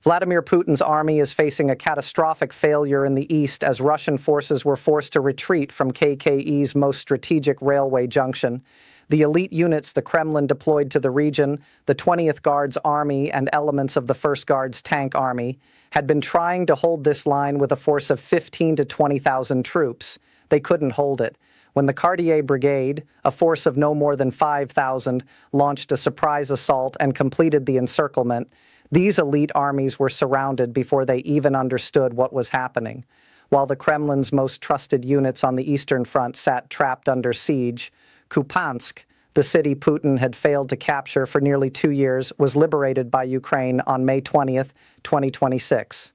Vladimir Putin's army is facing a catastrophic failure in the east as Russian forces were forced to retreat from KKE's most strategic railway junction. The elite units the Kremlin deployed to the region, the 20th Guards Army and elements of the 1st Guards Tank Army, had been trying to hold this line with a force of 15 to 20,000 troops. They couldn't hold it. When the Khartia Brigade, a force of no more than 5,000, launched a surprise assault and completed the encirclement, these elite armies were surrounded before they even understood what was happening. While the Kremlin's most trusted units on the Eastern Front sat trapped under siege, Kupiansk, the city Putin had failed to capture for nearly 2 years, was liberated by Ukraine on May 20th, 2026.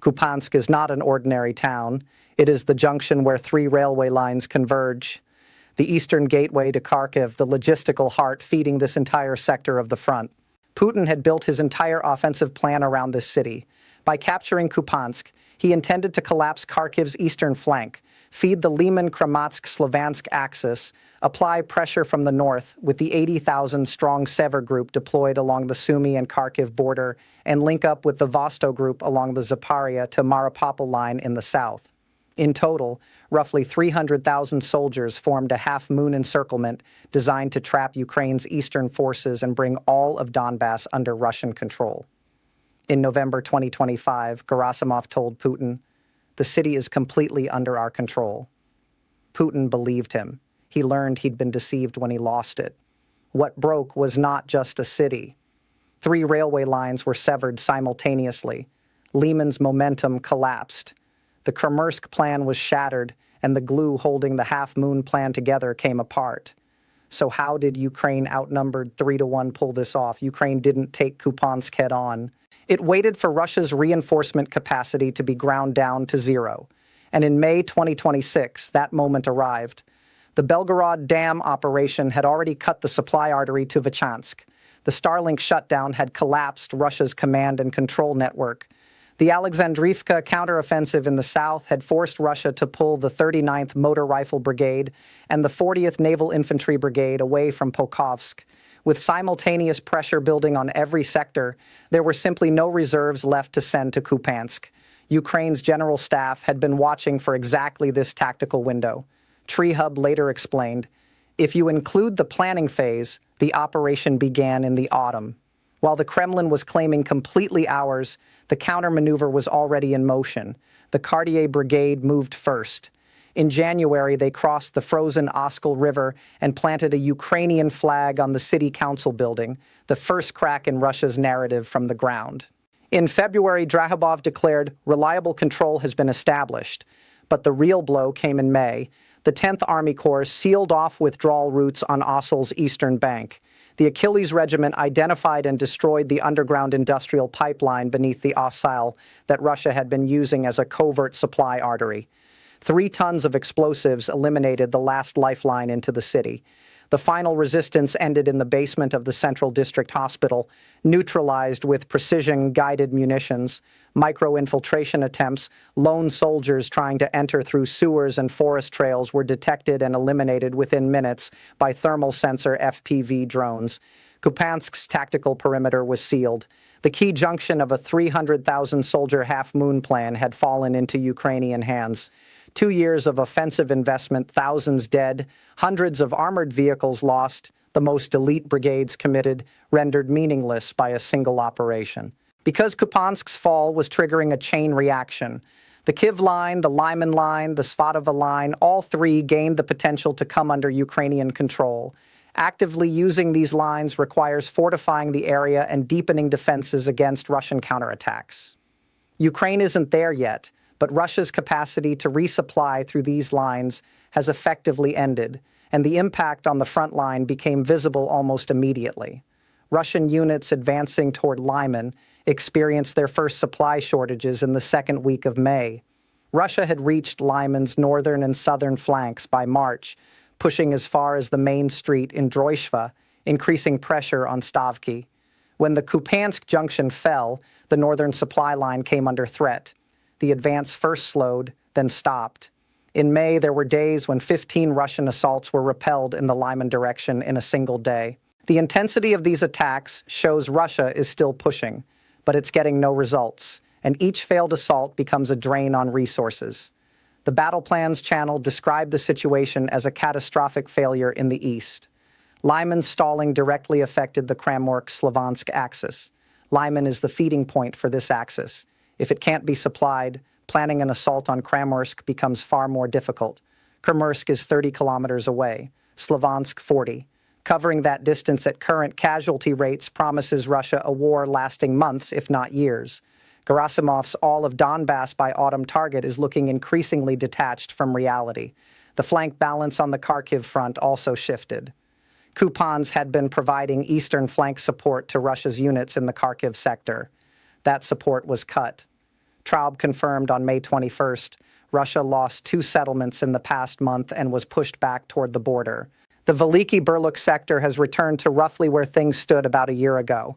Kupiansk is not an ordinary town. It is the junction where 3 railway lines converge. The eastern gateway to Kharkiv, the logistical heart feeding this entire sector of the front. Putin had built his entire offensive plan around this city. By capturing Kupiansk, he intended to collapse Kharkiv's eastern flank, feed the Lyman-Krematsk-Slovansk axis, apply pressure from the north with the 80,000-strong Sever group deployed along the Sumy and Kharkiv border, and link up with the Vosto group along the Zaparia to Mariupol line in the south. In total, roughly 300,000 soldiers formed a half-moon encirclement designed to trap Ukraine's eastern forces and bring all of Donbass under Russian control. In November 2025, Gerasimov told Putin, "The city is completely under our control." Putin believed him. He learned he'd been deceived when he lost it. What broke was not just a city. 3 railway lines were severed simultaneously. Lyman's momentum collapsed. The Kremlin plan was shattered, and the glue holding the half-moon plan together came apart. So how did Ukraine, outnumbered 3-1, pull this off? Ukraine didn't take Kupiansk head-on. It waited for Russia's reinforcement capacity to be ground down to 0. And in May 2026, that moment arrived. The Belgorod Dam operation had already cut the supply artery to Vachansk. The Starlink shutdown had collapsed Russia's command and control network. The Alexandrivka counteroffensive in the south had forced Russia to pull the 39th Motor Rifle Brigade and the 40th Naval Infantry Brigade away from Pokrovsk. With simultaneous pressure building on every sector, there were simply no reserves left to send to Kupiansk. Ukraine's general staff had been watching for exactly this tactical window. Treehub later explained, "If you include the planning phase, the operation began in the autumn. While the Kremlin was claiming completely ours, the countermaneuver was already in motion. The Khartia Brigade moved first. In January, they crossed the frozen Oskol River and planted a Ukrainian flag on the city council building, the first crack in Russia's narrative from the ground. In February, Drahobov declared reliable control has been established. But the real blow came in May. The 10th Army Corps sealed off withdrawal routes on Osol's eastern bank. The Achilles Regiment identified and destroyed the underground industrial pipeline beneath the Osil that Russia had been using as a covert supply artery. 3 tons of explosives eliminated the last lifeline into the city. The final resistance ended in the basement of the Central District Hospital, neutralized with precision-guided munitions, micro-infiltration attempts, lone soldiers trying to enter through sewers and forest trails were detected and eliminated within minutes by thermal sensor FPV drones. Kupiansk's tactical perimeter was sealed. The key junction of a 300,000-soldier half-moon plan had fallen into Ukrainian hands. 2 years of offensive investment, thousands dead, hundreds of armored vehicles lost, the most elite brigades committed, rendered meaningless by a single operation. Because Kupiansk's fall was triggering a chain reaction, the Kyiv line, the Lyman line, the Svadova line, all 3 gained the potential to come under Ukrainian control. Actively using these lines requires fortifying the area and deepening defenses against Russian counterattacks. Ukraine isn't there yet, but Russia's capacity to resupply through these lines has effectively ended, and the impact on the front line became visible almost immediately. Russian units advancing toward Lyman experienced their first supply shortages in the second week of May. Russia had reached Lyman's northern and southern flanks by March, pushing as far as the main street in Droishva, increasing pressure on Stavki. When the Kupiansk junction fell, the northern supply line came under threat. The advance first slowed, then stopped. In May, there were days when 15 Russian assaults were repelled in the Lyman direction in a single day. The intensity of these attacks shows Russia is still pushing, but it's getting no results, and each failed assault becomes a drain on resources. The battle plans channel described the situation as a catastrophic failure in the east. Lyman's stalling directly affected the Kramorsk-Slavansk axis. Lyman is the feeding point for this axis. If it can't be supplied, planning an assault on Kramorsk becomes far more difficult. Kremorsk is 30 kilometers away, Slavansk 40. Covering that distance at current casualty rates promises Russia a war lasting months, if not years. Gerasimov's all of Donbass by autumn target is looking increasingly detached from reality. The flank balance on the Kharkiv front also shifted. Kupiansk had been providing eastern flank support to Russia's units in the Kharkiv sector. That support was cut. Traub confirmed on May 21st, Russia lost 2 settlements in the past month and was pushed back toward the border. The Veliki Burluk sector has returned to roughly where things stood about a year ago.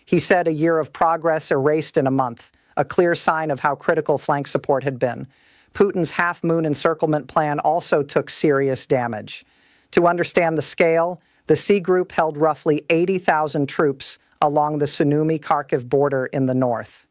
He said a year of progress erased in a month, a clear sign of how critical flank support had been. Putin's half-moon encirclement plan also took serious damage. To understand the scale, the C Group held roughly 80,000 troops along the Sumy-Kharkiv border in the north.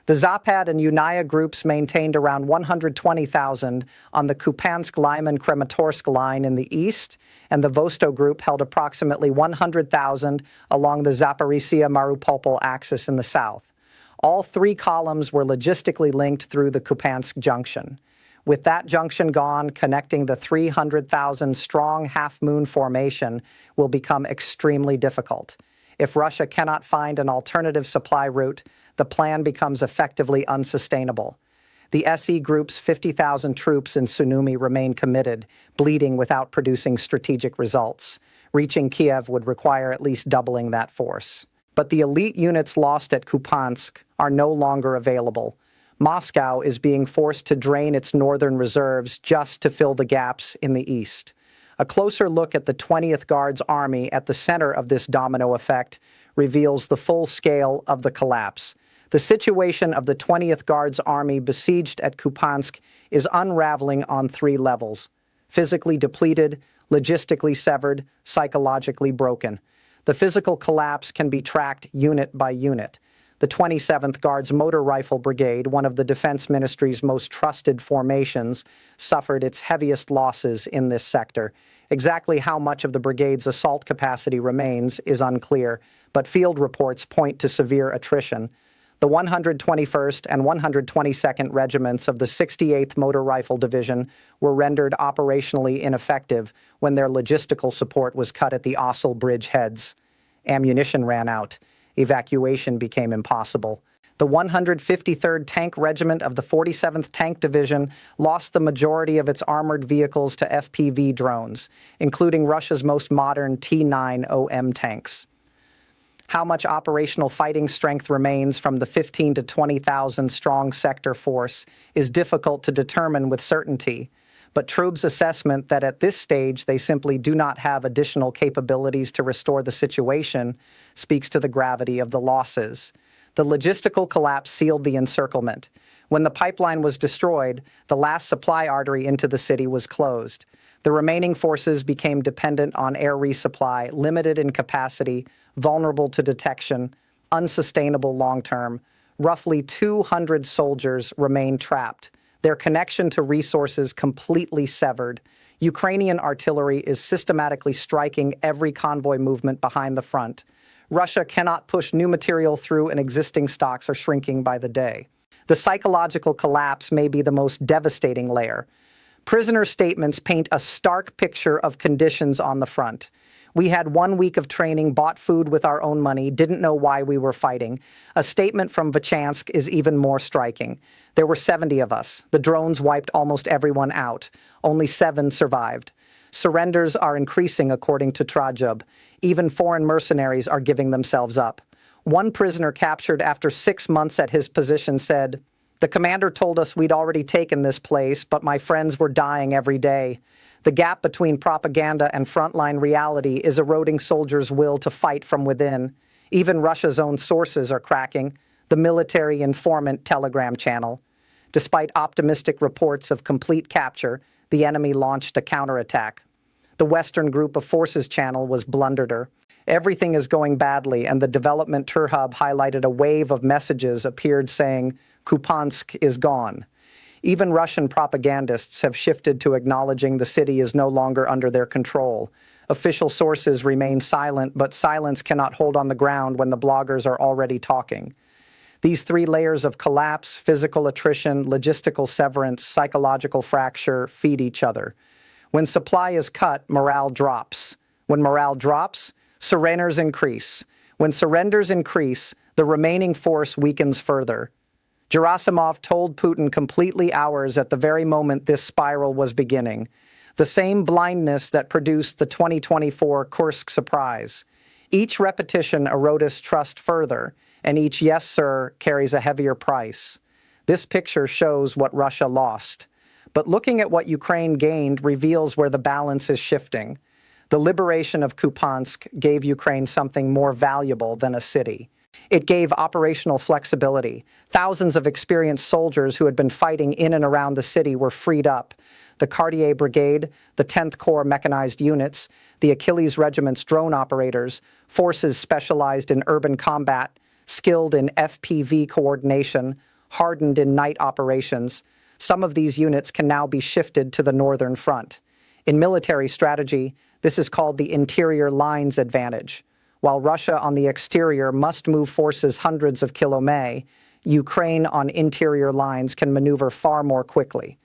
The Zapad and Unaya groups maintained around 120,000 on the Kupiansk-Lyman-Krematorsk line in the east, and the Vosto group held approximately 100,000 along the Zaporizhia-Mariupol axis in the south. All 3 columns were logistically linked through the Kupiansk junction. With that junction gone, connecting the 300,000-strong half-moon formation will become extremely difficult. If Russia cannot find an alternative supply route, the plan becomes effectively unsustainable. The SE Group's 50,000 troops in Sumy remain committed, bleeding without producing strategic results. Reaching Kiev would require at least doubling that force. But the elite units lost at Kupiansk are no longer available. Moscow is being forced to drain its northern reserves just to fill the gaps in the east. A closer look at the 20th Guards Army at the center of this domino effect reveals the full scale of the collapse. The situation of the 20th Guards Army besieged at Kupiansk is unraveling on 3 levels: physically depleted, logistically severed, psychologically broken. The physical collapse can be tracked unit by unit. The 27th Guards Motor Rifle Brigade, one of the Defense Ministry's most trusted formations, suffered its heaviest losses in this sector. Exactly how much of the brigade's assault capacity remains is unclear, but field reports point to severe attrition. The 121st and 122nd Regiments of the 68th Motor Rifle Division were rendered operationally ineffective when their logistical support was cut at the Ossel Bridge heads. Ammunition ran out. Evacuation became impossible. The 153rd Tank Regiment of the 47th Tank Division lost the majority of its armored vehicles to FPV drones, including Russia's most modern T-9 OM tanks. How much operational fighting strength remains from the 15 to 20,000 strong sector force is difficult to determine with certainty, but Traub's assessment that at this stage they simply do not have additional capabilities to restore the situation speaks to the gravity of the losses. The logistical collapse sealed the encirclement. When the pipeline was destroyed, the last supply artery into the city was closed. The remaining forces became dependent on air resupply, limited in capacity, vulnerable to detection, unsustainable long-term. Roughly 200 soldiers remain trapped, their connection to resources completely severed. Ukrainian artillery is systematically striking every convoy movement behind the front. Russia cannot push new material through, and existing stocks are shrinking by the day. The psychological collapse may be the most devastating layer. Prisoner statements paint a stark picture of conditions on the front. We had 1 week of training, bought food with our own money, didn't know why we were fighting. A statement from Vachansk is even more striking. There were 70 of us. The drones wiped almost everyone out. Only 7 survived. Surrenders are increasing, according to Trajub. Even foreign mercenaries are giving themselves up. One prisoner captured after 6 months at his position said, "The commander told us we'd already taken this place, but my friends were dying every day." The gap between propaganda and frontline reality is eroding soldiers' will to fight from within. Even Russia's own sources are cracking. The military informant Telegram channel. Despite optimistic reports of complete capture, the enemy launched a counterattack. The Western Group of Forces channel was blundered. Everything is going badly, and the development tour hub highlighted a wave of messages appeared saying, Kupiansk is gone. Even Russian propagandists have shifted to acknowledging the city is no longer under their control. Official sources remain silent, but silence cannot hold on the ground when the bloggers are already talking. These three layers of collapse, physical attrition, logistical severance, psychological fracture feed each other. When supply is cut, morale drops. When morale drops, surrenders increase. When surrenders increase, the remaining force weakens further. Gerasimov told Putin completely ours at the very moment this spiral was beginning. The same blindness that produced the 2024 Kursk surprise. Each repetition erodes trust further, and each yes, sir carries a heavier price. This picture shows what Russia lost. But looking at what Ukraine gained reveals where the balance is shifting. The liberation of Kupiansk gave Ukraine something more valuable than a city. It gave operational flexibility. Thousands of experienced soldiers who had been fighting in and around the city were freed up. The Khartia Brigade, the 10th Corps mechanized units, the Achilles Regiment's drone operators, forces specialized in urban combat, skilled in FPV coordination, hardened in night operations. Some of these units can now be shifted to the northern front. In military strategy, this is called the interior lines advantage. While Russia on the exterior must move forces hundreds of kilometers, Ukraine on interior lines can maneuver far more quickly.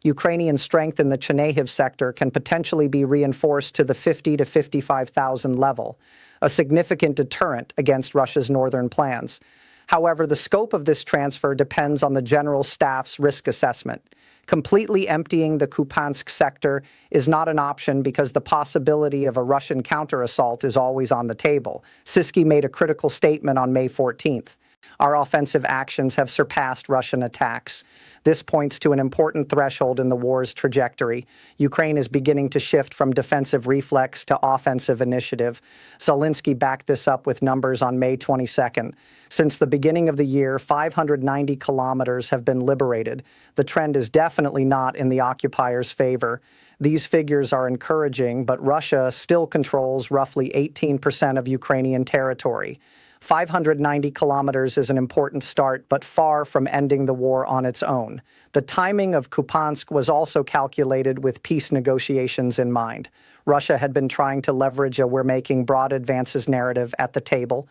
Ukrainian strength in the Chernihiv sector can potentially be reinforced to the 50 to 55,000 level, a significant deterrent against Russia's northern plans. However, the scope of this transfer depends on the General Staff's risk assessment. Completely emptying the Kupiansk sector is not an option because the possibility of a Russian counter-assault is always on the table. Siski made a critical statement on May 14th. Our offensive actions have surpassed Russian attacks. This points to an important threshold in the war's trajectory. Ukraine is beginning to shift from defensive reflex to offensive initiative. Zelensky backed this up with numbers on May 22nd. Since the beginning of the year, 590 kilometers have been liberated. The trend is definitely not in the occupiers' favor. These figures are encouraging, but Russia still controls roughly 18% of Ukrainian territory. 590 kilometers is an important start, but far from ending the war on its own. The timing of Kupiansk was also calculated with peace negotiations in mind. Russia had been trying to leverage a "we're making broad advances" narrative at the table.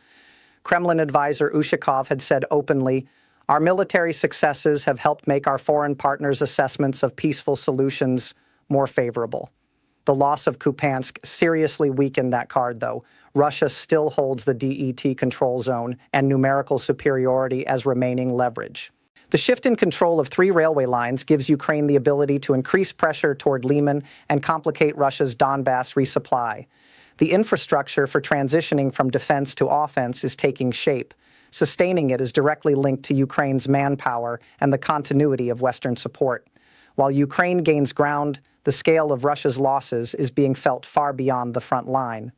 Kremlin advisor Ushakov had said openly, "Our military successes have helped make our foreign partners' assessments of peaceful solutions more favorable." The loss of Kupiansk seriously weakened that card, though. Russia still holds the DET control zone and numerical superiority as remaining leverage. The shift in control of 3 railway lines gives Ukraine the ability to increase pressure toward Lyman and complicate Russia's Donbass resupply. The infrastructure for transitioning from defense to offense is taking shape. Sustaining it is directly linked to Ukraine's manpower and the continuity of Western support. While Ukraine gains ground, the scale of Russia's losses is being felt far beyond the front line.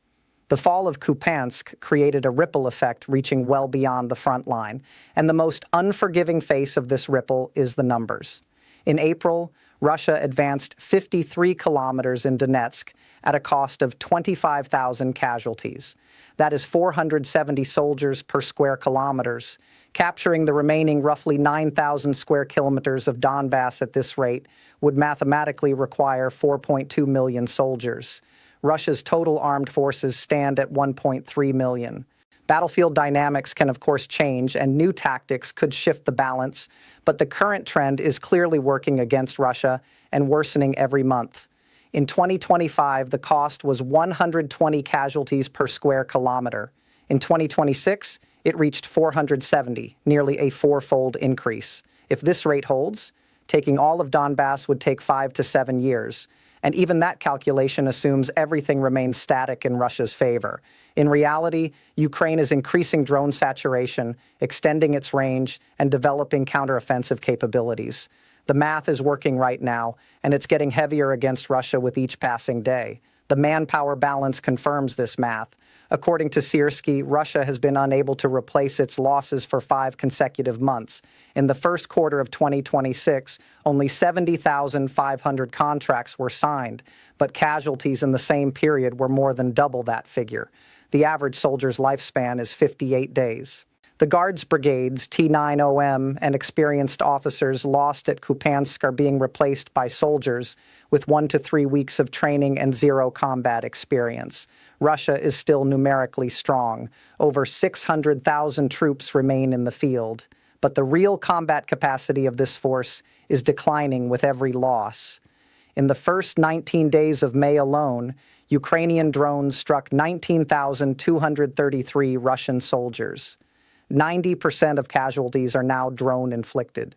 The fall of Kupiansk created a ripple effect reaching well beyond the front line, and the most unforgiving face of this ripple is the numbers. In April, Russia advanced 53 kilometers in Donetsk at a cost of 25,000 casualties. That is 470 soldiers per square kilometers. Capturing the remaining roughly 9,000 square kilometers of Donbass at this rate would mathematically require 4.2 million soldiers. Russia's total armed forces stand at 1.3 million. Battlefield dynamics can, of course, change, and new tactics could shift the balance, but the current trend is clearly working against Russia and worsening every month. In 2025, the cost was 120 casualties per square kilometer. In 2026, it reached 470, nearly a 4-fold increase. If this rate holds, taking all of Donbass would take 5 to 7 years. And even that calculation assumes everything remains static in Russia's favor. In reality, Ukraine is increasing drone saturation, extending its range, and developing counteroffensive capabilities. The math is working right now, and it's getting heavier against Russia with each passing day. The manpower balance confirms this math. According to Siersky, Russia has been unable to replace its losses for 5 consecutive months. In the first quarter of 2026, only 70,500 contracts were signed, but casualties in the same period were more than double that figure. The average soldier's lifespan is 58 days. The Guards brigades, T9OM, and experienced officers lost at Kupiansk are being replaced by soldiers with 1 to 3 weeks of training and zero combat experience. Russia is still numerically strong. Over 600,000 troops remain in the field. But the real combat capacity of this force is declining with every loss. In the first 19 days of May alone, Ukrainian drones struck 19,233 Russian soldiers. 90% of casualties are now drone-inflicted.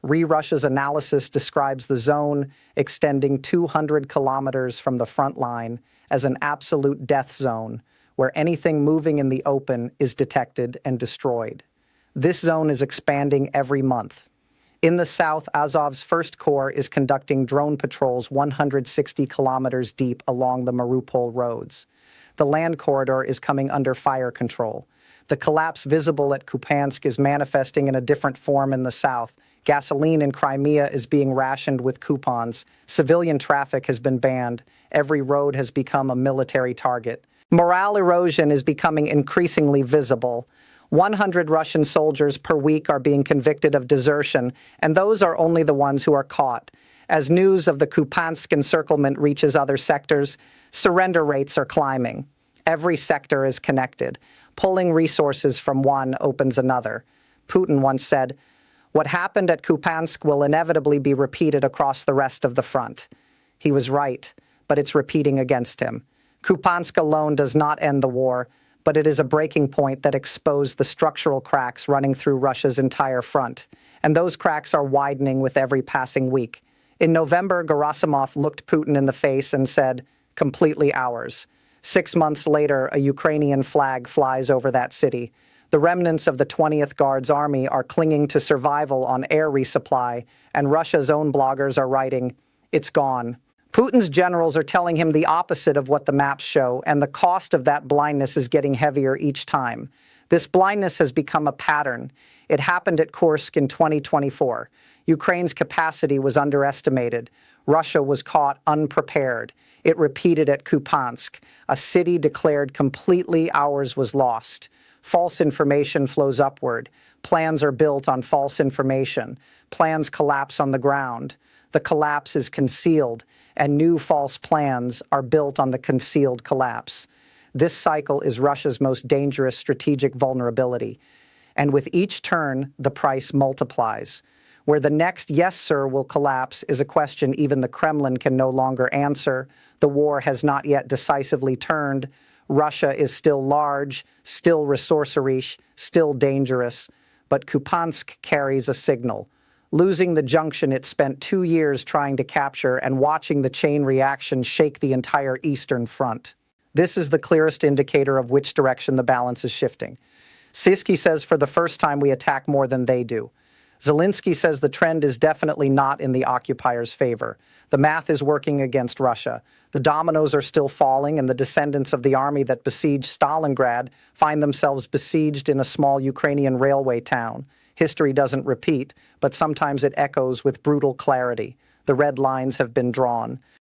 Russia's analysis describes the zone extending 200 kilometers from the front line as an absolute death zone, where anything moving in the open is detected and destroyed. This zone is expanding every month. In the south, Azov's 1st Corps is conducting drone patrols 160 kilometers deep along the Mariupol roads. The land corridor is coming under fire control. The collapse visible at Kupiansk is manifesting in a different form in the south. Gasoline in Crimea is being rationed with coupons. Civilian traffic has been banned. Every road has become a military target. Morale erosion is becoming increasingly visible. 100 Russian soldiers per week are being convicted of desertion, and those are only the ones who are caught. As news of the Kupiansk encirclement reaches other sectors, surrender rates are climbing. Every sector is connected. Pulling resources from one opens another. Putin once said, "What happened at Kupiansk will inevitably be repeated across the rest of the front." He was right, but it's repeating against him. Kupiansk alone does not end the war, but it is a breaking point that exposed the structural cracks running through Russia's entire front. And those cracks are widening with every passing week. In November, Gerasimov looked Putin in the face and said, "Completely ours." 6 months later, a Ukrainian flag flies over that city. The remnants of the 20th Guards Army are clinging to survival on air resupply, and Russia's own bloggers are writing, "It's gone." Putin's generals are telling him the opposite of what the maps show, and the cost of that blindness is getting heavier each time. This blindness has become a pattern. It happened at Kursk in 2024. Ukraine's capacity was underestimated. Russia was caught unprepared. It repeated at Kupiansk. A city declared completely ours was lost. False information flows upward. Plans are built on false information. Plans collapse on the ground. The collapse is concealed, and new false plans are built on the concealed collapse. This cycle is Russia's most dangerous strategic vulnerability. And with each turn, the price multiplies. Where the next "yes, sir" will collapse is a question even the Kremlin can no longer answer. The war has not yet decisively turned. Russia is still large, still resource-rich, still dangerous. But Kupiansk carries a signal. Losing the junction it spent 2 years trying to capture and watching the chain reaction shake the entire eastern front. This is the clearest indicator of which direction the balance is shifting. Siski says for the first time we attack more than they do. Zelensky says the trend is definitely not in the occupiers' favor. The math is working against Russia. The dominoes are still falling, and the descendants of the army that besieged Stalingrad find themselves besieged in a small Ukrainian railway town. History doesn't repeat, but sometimes it echoes with brutal clarity. The red lines have been drawn.